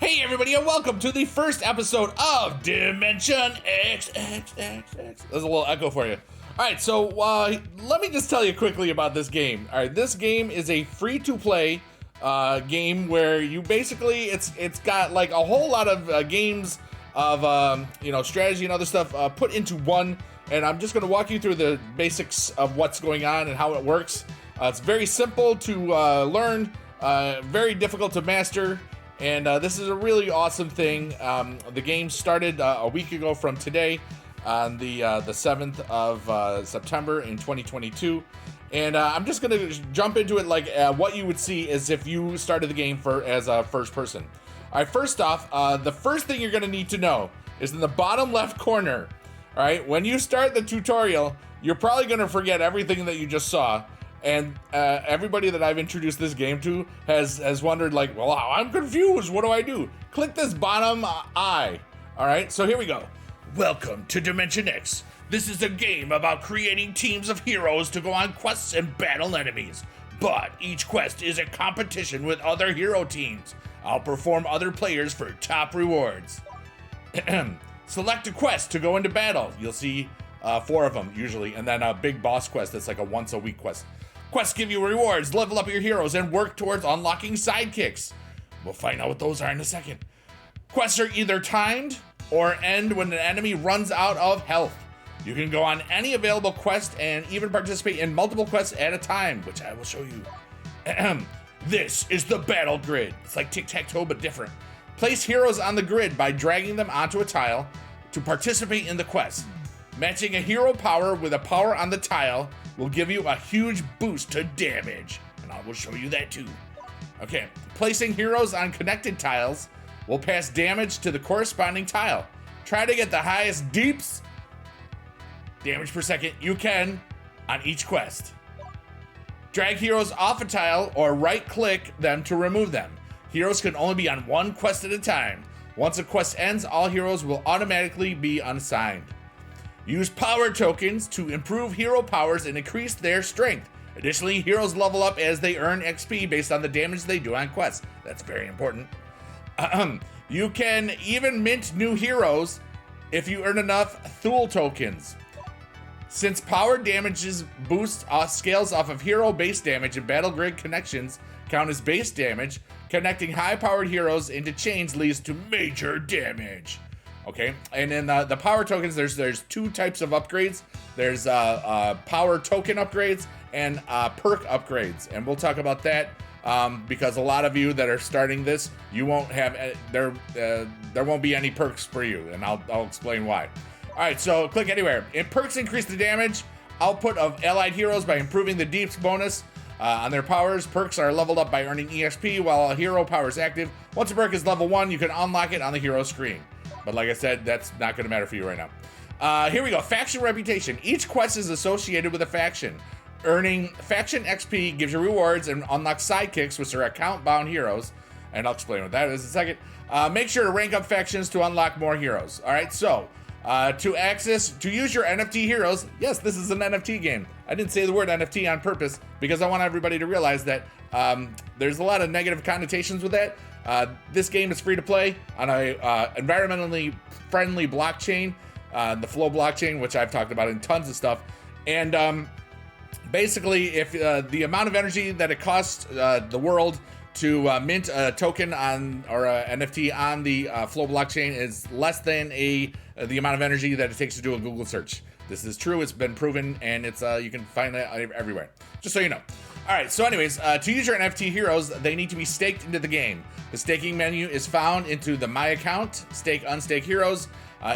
Hey everybody, and welcome to the first episode of Dimension X. There's a little echo for you. Alright, so let me just tell you quickly about this game. Alright, this game is a free-to-play game where you basically, it's got like a whole lot of games of, strategy and other stuff put into one, and I'm just going to walk you through the basics of what's going on and how it works. It's very simple to learn, very difficult to master. And this is a really awesome thing. The game started a week ago from today on the 7th of September in 2022. And I'm just going to jump into it like what you would see as if you started the game as a first person. All right, first off, the first thing you're going to need to know is in the bottom left corner. All right, when you start the tutorial, you're probably going to forget everything that you just saw. And everybody that I've introduced this game to has wondered, like, well, I'm confused. What do I do? Click this bottom eye. All right, so here we go. Welcome to Dimension X. This is a game about creating teams of heroes to go on quests and battle enemies. But each quest is a competition with other hero teams. Outperform other players for top rewards. Select a quest to go into battle. You'll see 4 of them usually, and then a big boss quest that's like a once-a-week quest. Quests give you rewards, level up your heroes, and work towards unlocking sidekicks. We'll find out what those are in a second. Quests are either timed or end when an enemy runs out of health. You can go on any available quest and even participate in multiple quests at a time, which I will show you. This is the battle grid. It's like tic-tac-toe, but different. Place heroes on the grid by dragging them onto a tile to participate in the quest. Matching a hero power with a power on the tile will give you a huge boost to damage, and I will show you that too. Okay, placing heroes on connected tiles will pass damage to the corresponding tile. Try to get the highest deeps damage per second you can on each quest. Drag heroes off a tile or right-click them to remove them. Heroes can only be on one quest at a time. Once a quest ends, all heroes will automatically be unassigned. Use power tokens to improve hero powers and increase their strength. Additionally, heroes level up as they earn XP based on the damage they do on quests. That's very important. You can even mint new heroes if you earn enough Thule tokens. Since power damages boost scales off of hero base damage and battle grid connections count as base damage, connecting high-powered heroes into chains leads to major damage. Okay, and in the power tokens, there's 2 types of upgrades. There's power token upgrades and perk upgrades, and we'll talk about that because a lot of you that are starting this, you won't have there won't be any perks for you, and I'll explain why. All right, so click anywhere. Perks increase the damage output of allied heroes by improving the deeps bonus on their powers. Perks are leveled up by earning EXP while a hero power is active. Once a perk is level 1, you can unlock it on the hero screen. But like I said, that's not going to matter for you right now. Here we go. Faction reputation. Each quest is associated with a faction. Earning faction XP gives you rewards and unlocks sidekicks, which are account-bound heroes. And I'll explain what that is in a second. Make sure to rank up factions to unlock more heroes. All right, so to use your NFT heroes, yes, this is an NFT game. I didn't say the word NFT on purpose because I want everybody to realize that there's a lot of negative connotations with that. This game is free to play on a environmentally friendly blockchain, the Flow blockchain, which I've talked about in tons of stuff. And basically, if the amount of energy that it costs the world to mint a token on or a NFT on the Flow blockchain is less than the amount of energy that it takes to do a Google search. This is true. It's been proven, and it's you can find it everywhere. Just so you know. All right, so anyways, to use your NFT heroes, they need to be staked into the game. The staking menu is found into the My Account, Stake Unstake Heroes.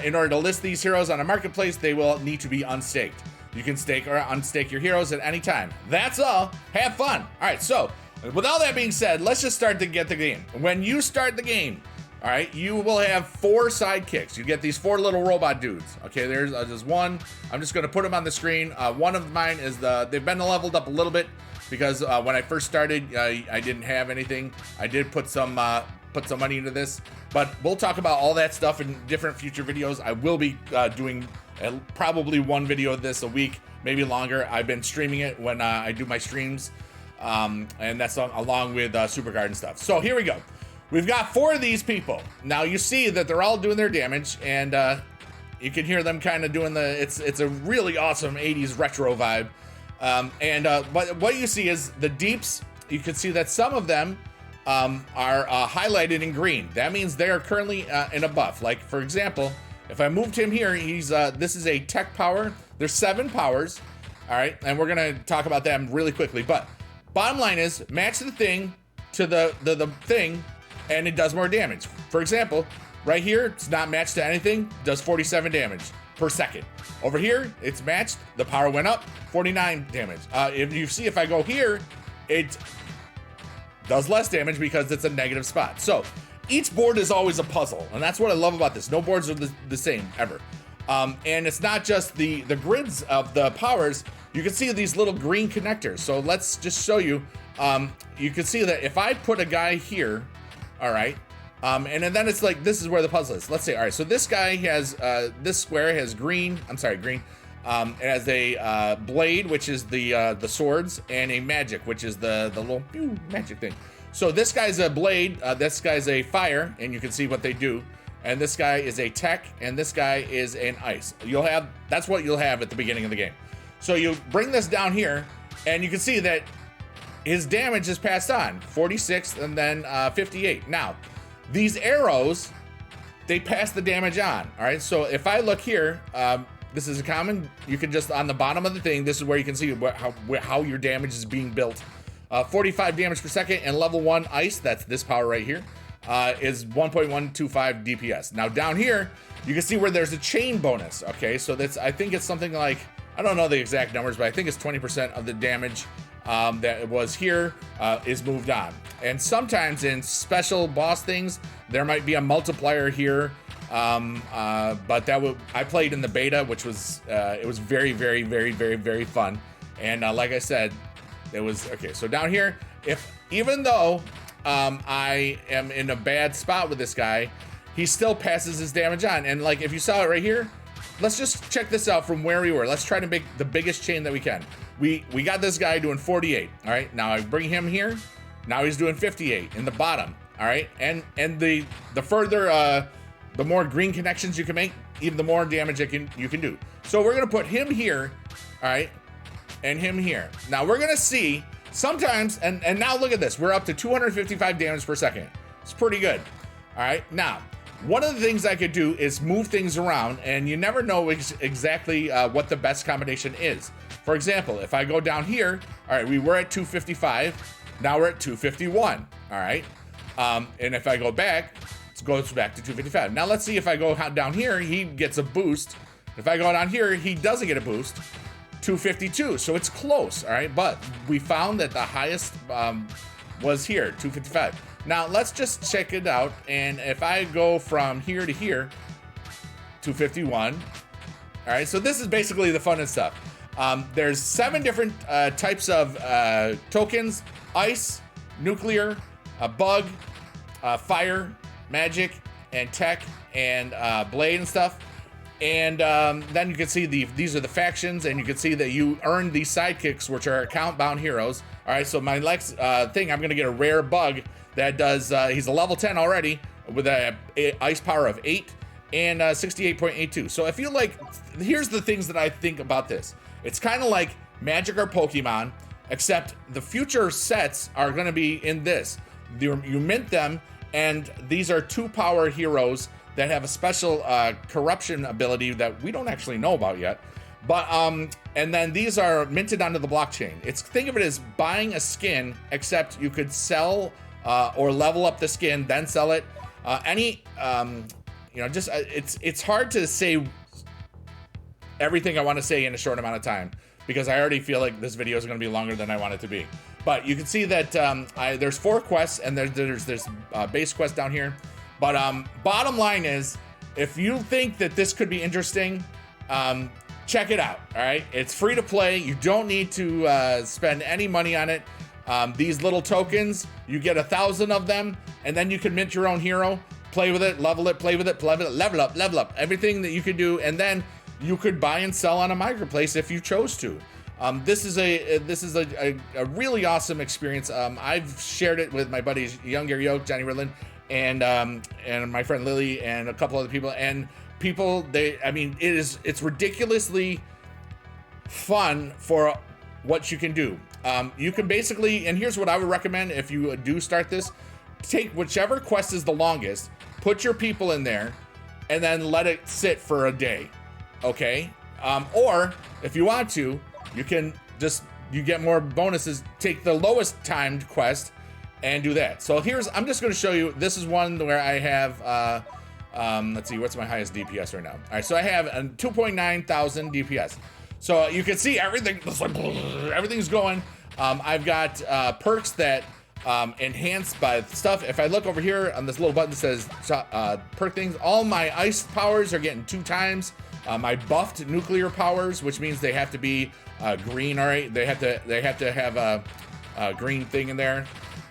In order to list these heroes on a marketplace, they will need to be unstaked. You can stake or unstake your heroes at any time. That's all. Have fun. All right, so with all that being said, let's just start to get the game. When you start the game, all right, you will have 4 sidekicks. You get these 4 little robot dudes. Okay, there's one. I'm just going to put them on the screen. One of mine is they've been leveled up a little bit because when I first started, I didn't have anything. I did put some money into this, but we'll talk about all that stuff in different future videos. I will be doing probably 1 video of this a week, maybe longer. I've been streaming it when I do my streams, and that's along with SuperGuard and stuff. So here we go. we've got 4 of these people. Now you see that they're all doing their damage, and you can hear them kind of doing the, it's a really awesome 80s retro vibe. But what you see is the deeps, you can see that some of them are highlighted in green. That means they are currently in a buff. Like, for example, if I moved him here, he's this is a tech power. There's 7 powers, all right? And we're gonna talk about them really quickly. But bottom line is, match the thing to the thing, and it does more damage. For example, right here, it's not matched to anything, does 47 damage per second. Over here, it's matched, the power went up, 49 damage. If you see, if I go here, it does less damage because it's a negative spot. So each board is always a puzzle, and that's what I love about this. No boards are the same ever. And it's not just the grids of the powers. You can see these little green connectors. So let's just show you. You can see that if I put a guy here, all right, and then it's like, this is where the puzzle is. Let's say, all right, so this guy has, this square has green, it has a blade, which is the swords, and a magic, which is the little pew magic thing. So this guy's a blade, this guy's a fire, and you can see what they do. And this guy is a tech, and this guy is an ice. That's what you'll have at the beginning of the game. So you bring this down here, and you can see that his damage is passed on, 46 and then 58. Now, these arrows, they pass the damage on, all right? So if I look here, this is a common, you can just, on the bottom of the thing, this is where you can see how your damage is being built. 45 damage per second, and level 1 ice, that's this power right here, is 1.125 DPS. Now down here, you can see where there's a chain bonus, okay? So that's, I think it's something like, I don't know the exact numbers, but I think it's 20% of the damage that it was here is moved on. And sometimes in special boss things, there might be a multiplier here, but I played in the beta, which was, it was very, very, very, very, very fun. And like I said, it was, okay, so down here, even though I am in a bad spot with this guy, he still passes his damage on. And like, if you saw it right here, let's just check this out from where we were. Let's try to make the biggest chain that we can. We got this guy doing 48, all right? Now I bring him here. Now he's doing 58 in the bottom, all right? And the further, the more green connections you can make, even the more damage you can do. So we're gonna put him here, all right? And him here. Now we're gonna see sometimes, and now look at this. We're up to 255 damage per second. It's pretty good, all right? Now, one of the things I could do is move things around, and you never know exactly what the best combination is. For example, if I go down here, all right, we were at 255, now we're at 251, all right? And if I go back, it goes back to 255. Now let's see if I go down here, he gets a boost. If I go down here, he doesn't get a boost. 252, so it's close, all right? But we found that the highest was here, 255. Now let's just check it out, and if I go from here to here, 251, all right? So this is basically the fun and stuff. There's 7 different types of tokens: ice, nuclear, bug, fire, magic, and tech, and blade and stuff. And then you can see these are the factions, and you can see that you earn these sidekicks, which are account-bound heroes. All right, so my next thing, I'm gonna get a rare bug that does, he's a level 10 already with a ice power of 8 and 68.82. So if you like, here's the things that I think about this. It's kind of like Magic or Pokemon, except the future sets are gonna be in this. You mint them, and these are 2-power heroes that have a special corruption ability that we don't actually know about yet. But and then these are minted onto the blockchain. Think of it as buying a skin, except you could sell or level up the skin, then sell it. It's hard to say everything I want to say in a short amount of time, because I already feel like this video is going to be longer than I want it to be. But you can see that there's 4 quests, and there's base quest down here. But bottom line is, if you think that this could be interesting, check it out, all right? It's free to play. You don't need to spend any money on it. These little tokens, you get 1,000 of them, and then you can mint your own hero, play with it, level it, play with it, level up, everything that you could do, and then you could buy and sell on a marketplace if you chose to. This is a really awesome experience. I've shared it with my buddies Young Gary Yoke, Johnny Ridlin, and my friend Lily and a couple other people, and people, I mean, it's ridiculously fun for what you can do. You can basically, and here's what I would recommend if you do start this: take whichever quest is the longest, put your people in there, and then let it sit for a day, okay? Or if you want to, you can you get more bonuses, take the lowest timed quest and do that. So I'm just gonna show you, this is one where I have, let's see, what's my highest DPS right now? All right, so I have a 2.9 thousand DPS. So you can see everything, everything's going. I've got perks that enhanced by stuff. If I look over here on this little button that says perk things, all my ice powers are getting 2 times. My buffed nuclear powers, which means they have to be green. All right, they have to have a green thing in there.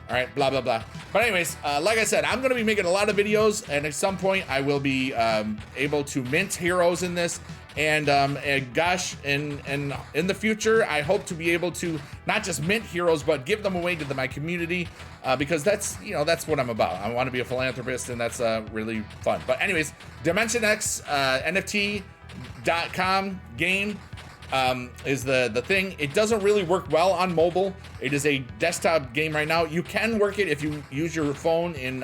All right, blah blah blah. But anyways, like I said, I'm gonna be making a lot of videos, and at some point I will be able to mint heroes in this. And gosh, in the future, I hope to be able to not just mint heroes, but give them away to my community, because that's what I'm about. I want to be a philanthropist, and that's really fun. But anyways, Dimension X NFT.com game is the thing. It doesn't really work well on mobile. It is a desktop game right now. You can work it if you use your phone in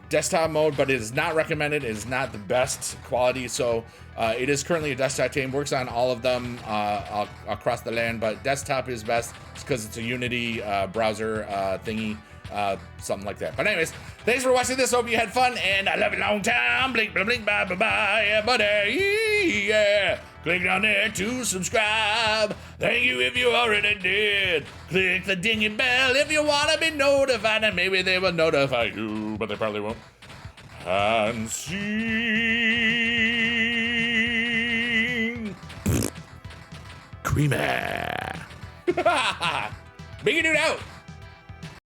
desktop mode, but it is not recommended. It is not the best quality. So it is currently a desktop game, works on all of them across the land, but desktop is best because it's a Unity browser thingy, something like that. But anyways, thanks for watching this. Hope you had fun, and I love you long time. Blink, blink, blink, bye, bye, bye, yeah, buddy, yeah. Click down there to subscribe. Thank you if you already did. Click the dingy bell if you want to be notified, and maybe they will notify you, but they probably won't. And sing. Creamer. Bigedude out.